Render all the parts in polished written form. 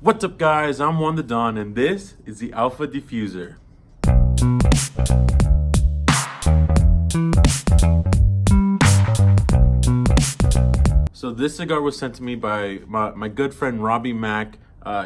What's up, guys? I'm Juan the Don, and this is the Alpha Defuser. So this cigar was sent to me by my good friend Robbie Mac.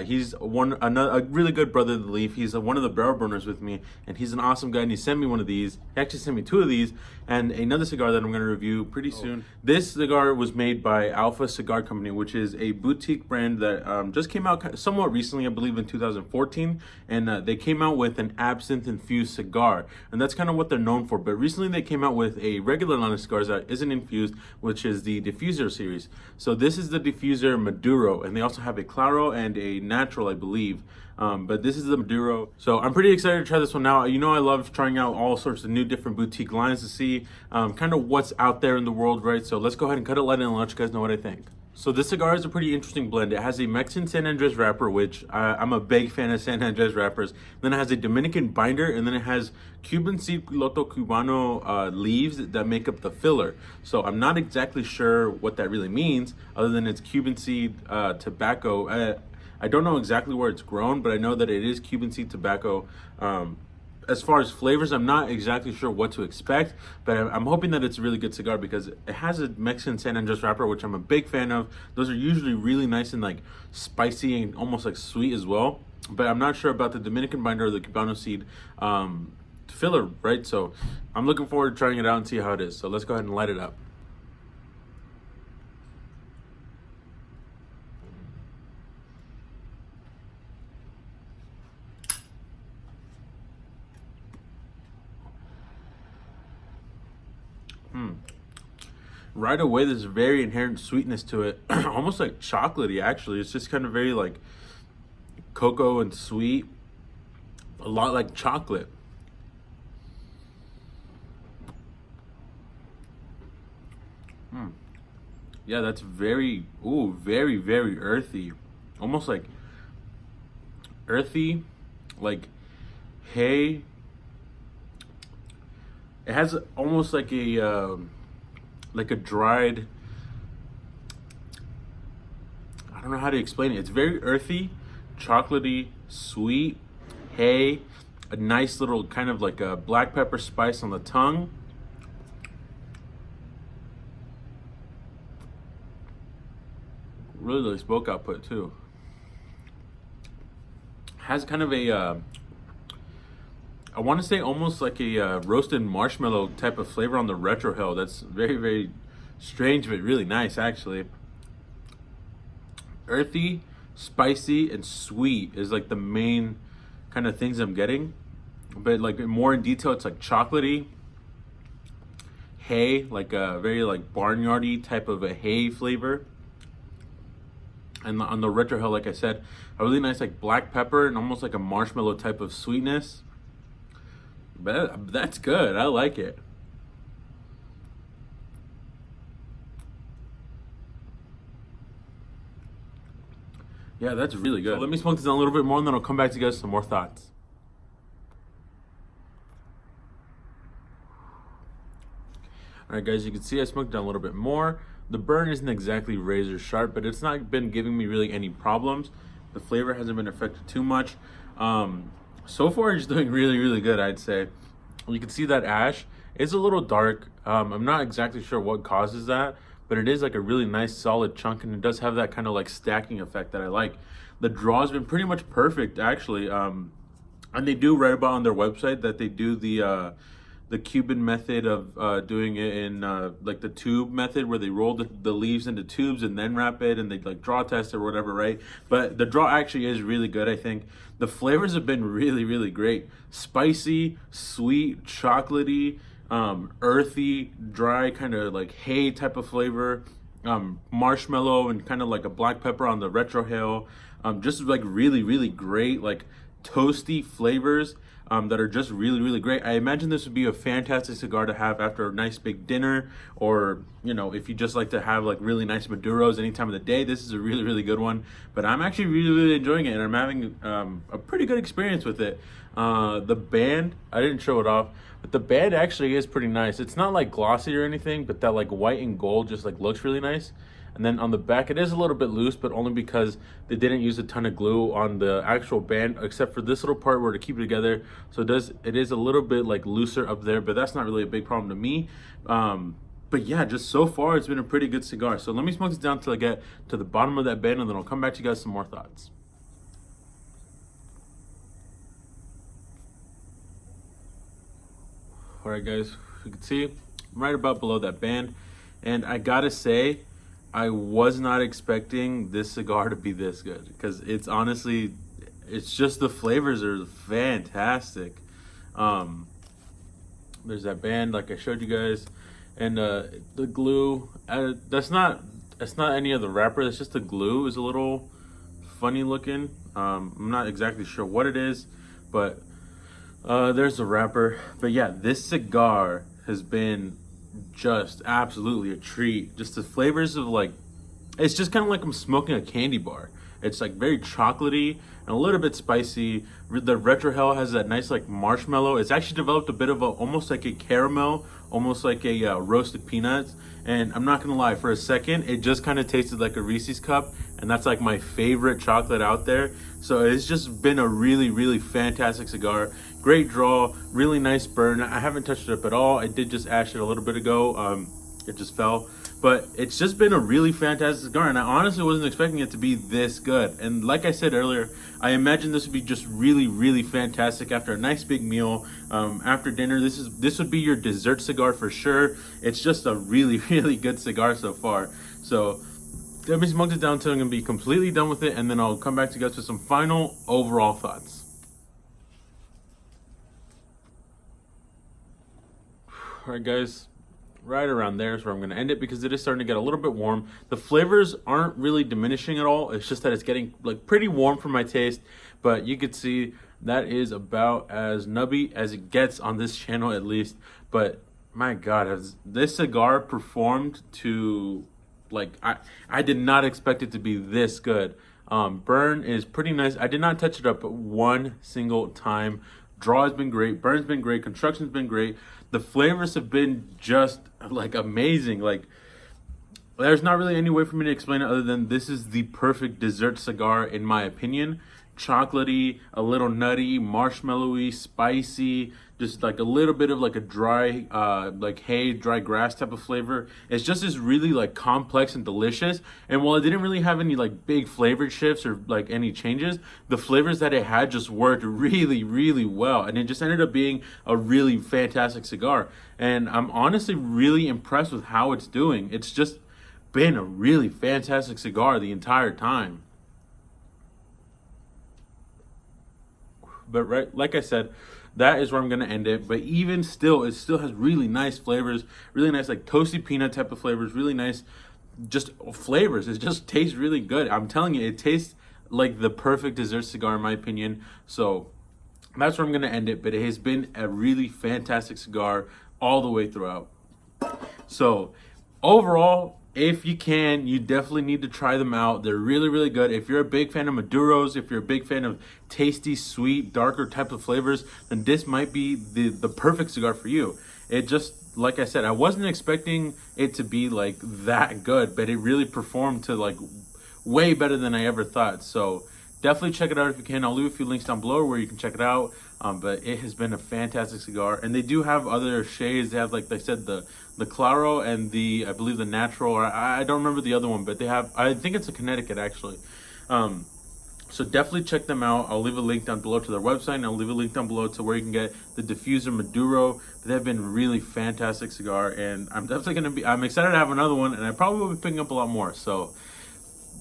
He's a really good brother of the leaf. He's one of the barrel burners with me, and he's an awesome guy. And he sent me one of these. He actually sent me two of these, and another cigar that I'm going to review pretty soon. This cigar was made by Alpha Cigar Company, which is a boutique brand that just came out somewhat recently, I believe in 2014. And they came out with an absinthe infused cigar, and that's kind of what they're known for. But recently they came out with a regular line of cigars that isn't infused, which is the Defuser series. So this is the Defuser Maduro, and they also have a Claro and a natural, I believe, but this is the Maduro. So I'm pretty excited to try this one out. You know, I love trying out all sorts of new different boutique lines to see kind of what's out there in the world, right? So let's go ahead and cut it light and let you guys know what I think. So this cigar is a pretty interesting blend. It has a Mexican San Andres wrapper, which I'm a big fan of San Andres wrappers. Then it has a Dominican binder, and then it has Cuban seed piloto cubano leaves that make up the filler. So I'm not exactly sure what that really means, other than it's Cuban seed tobacco. I don't know exactly where it's grown, but I know that it is Cuban seed tobacco. As far as flavors, I'm not exactly sure what to expect, but I'm hoping that it's a really good cigar because it has a Mexican San Andres wrapper, which I'm a big fan of. Those are usually really nice and like spicy and almost like sweet as well. But I'm not sure about the Dominican binder or the Cubano seed filler, right? So I'm looking forward to trying it out and see how it is. So let's go ahead and light it up. Right away, there's a very inherent sweetness to it, almost like chocolatey. Actually, it's just kind of very like cocoa and sweet, a lot like chocolate. Yeah, that's very very earthy, almost like earthy, like hay. It has almost like a dried, I don't know how to explain it. It's very earthy, chocolatey, sweet, hay, a nice little kind of like a black pepper spice on the tongue. Really nice smoke output too. Has kind of a I want to say almost like a roasted marshmallow type of flavor on the retrohale. That's very, very strange, but really nice, actually. Earthy, spicy, and sweet is like the main kind of things I'm getting. But like more in detail, it's like chocolatey, hay, like a very like barnyardy type of a hay flavor. And on the retrohale, like I said, a really nice like black pepper and almost like a marshmallow type of sweetness. But that's good. I like it. Yeah, that's really good. So let me smoke this down a little bit more, and then I'll come back to you guys with some more thoughts. All right, guys, you can see I smoked down a little bit more. The burn isn't exactly razor sharp, but it's not been giving me really any problems. The flavor hasn't been affected too much. So far, it's doing really good, I'd say. You can see that ash is a little dark. I'm not exactly sure what causes that, but it is like a really nice solid chunk, and it does have that kind of like stacking effect that I like. The draw has been pretty much perfect, actually. And they do write about on their website that they do the Cuban method of doing it in like the tube method, where they roll the leaves into tubes and then wrap it, and they like draw test or whatever, right? But the draw actually is really good, I think. The flavors have been really great. Spicy, sweet, chocolatey, earthy, dry, kind of like hay type of flavor, marshmallow, and kind of like a black pepper on the retrohale. Just like really great, like toasty flavors. That are just really great. I imagine this would be a fantastic cigar to have after a nice big dinner, or you know, if you just like to have like really nice Maduros any time of the day. This is a really good one. But I'm actually really enjoying it, and I'm having a pretty good experience with it. The band, I didn't show it off, but the band actually is pretty nice. It's not like glossy or anything, but that like white and gold just like looks really nice. And then on the back, it is a little bit loose, but only because they didn't use a ton of glue on the actual band, except for this little part where to keep it together. So it is a little bit like looser up there, but that's not really a big problem to me. But yeah, just so far, it's been a pretty good cigar. So let me smoke this down till I get to the bottom of that band, and then I'll come back to you guys with some more thoughts. All right, guys, you can see I'm right about below that band. And I gotta say, I was not expecting this cigar to be this good, because it's honestly, it's just the flavors are fantastic. There's that band like I showed you guys, and the glue, that's not any of the wrapper, that's just the glue is a little funny looking. I'm not exactly sure what it is, but there's the wrapper. But yeah, this cigar has been just absolutely a treat. Just the flavors of, like, it's just kind of like I'm smoking a candy bar. It's like very chocolatey and a little bit spicy. The retrohale has that nice like marshmallow. It's actually developed a bit of almost like a caramel, almost like a roasted peanuts. And I'm not gonna lie, for a second, it just kind of tasted like a Reese's cup, and that's like my favorite chocolate out there. So it's just been a really, really fantastic cigar. Great draw, really nice burn. I haven't touched it up at all. I did just ash it a little bit ago. It just fell. But it's just been a really fantastic cigar, and I honestly wasn't expecting it to be this good. And like I said earlier, I imagined this would be just really, really fantastic after a nice big meal, after dinner. This would be your dessert cigar for sure. It's just a really, really good cigar so far. So let me smoke it down until I'm gonna be completely done with it, and then I'll come back to you guys with some final overall thoughts. All right, guys. Right around there is where I'm going to end it, because it is starting to get a little bit warm. The flavors aren't really diminishing at all. It's just that it's getting like pretty warm for my taste. But you could see that is about as nubby as it gets on this channel, at least. But my God, has this cigar performed to, like, I did not expect it to be this good. Burn is pretty nice. I did not touch it up one single time. Draw has been great. Burn's been great. Construction's been great. The flavors have been just like amazing. Like, there's not really any way for me to explain it other than this is the perfect dessert cigar in my opinion. Chocolatey, a little nutty, marshmallowy, spicy, just like a little bit of like a dry, like hay, dry grass type of flavor. It's just this really like complex and delicious. And while it didn't really have any like big flavor shifts or like any changes, the flavors that it had just worked really, really well. And it just ended up being a really fantastic cigar. And I'm honestly really impressed with how it's doing. It's just been a really fantastic cigar the entire time. But right, like I said, that is where I'm going to end it. But even still, it still has really nice flavors, really nice like toasty peanut type of flavors, really nice just flavors. It just tastes really good. I'm telling you, it tastes like the perfect dessert cigar in my opinion. So that's where I'm going to end it. But it has been a really fantastic cigar all the way throughout. So overall, if you can, you definitely need to try them out. They're really, really good. If you're a big fan of Maduros, if you're a big fan of tasty, sweet, darker type of flavors, then this might be the perfect cigar for you. It just, like I said, I wasn't expecting it to be like that good, but it really performed to like way better than I ever thought. So definitely check it out if you can. I'll leave a few links down below where you can check it out. But it has been a fantastic cigar, and they do have other shades. They have, like they said, the Claro and the, I believe, the Natural, or I don't remember the other one, but they have, I think it's a Connecticut actually. So definitely check them out. I'll leave a link down below to their website, and I'll leave a link down below to where you can get the Defuser Maduro. They've been really fantastic cigar, and I'm definitely I'm excited to have another one, and I probably will be picking up a lot more. So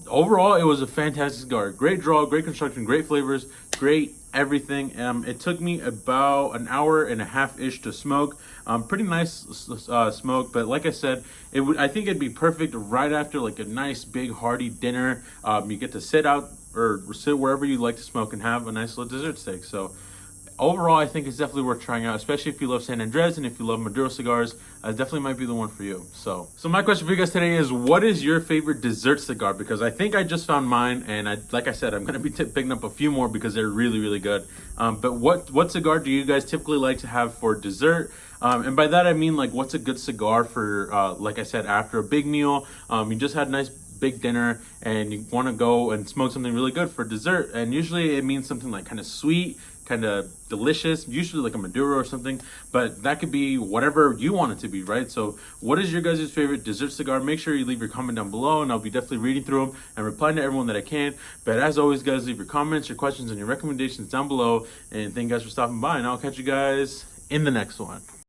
overall, it was a fantastic cigar. Great draw, great construction, great flavors, great everything. It took me about an hour and a half-ish to smoke. Pretty nice smoke, but like I said, I think it'd be perfect right after like a nice big hearty dinner. You get to sit out or sit wherever you like to smoke and have a nice little dessert steak. So overall, I think it's definitely worth trying out, especially if you love San Andres and if you love Maduro cigars. Definitely might be the one for you. So my question for you guys today is, what is your favorite dessert cigar? Because I think I just found mine, and like I said, I'm going to be picking up a few more because they're really, really good. But what cigar do you guys typically like to have for dessert? And by that I mean, like, what's a good cigar for, like I said, after a big meal? You just had a nice big dinner and you want to go and smoke something really good for dessert. And usually it means something like kind of sweet, kind of delicious, usually like a Maduro or something, but that could be whatever you want it to be, right? So what is your guys' favorite dessert cigar? Make sure you leave your comment down below, and I'll be definitely reading through them and replying to everyone that I can. But as always, guys, leave your comments, your questions, and your recommendations down below. And thank you guys for stopping by, and I'll catch you guys in the next one.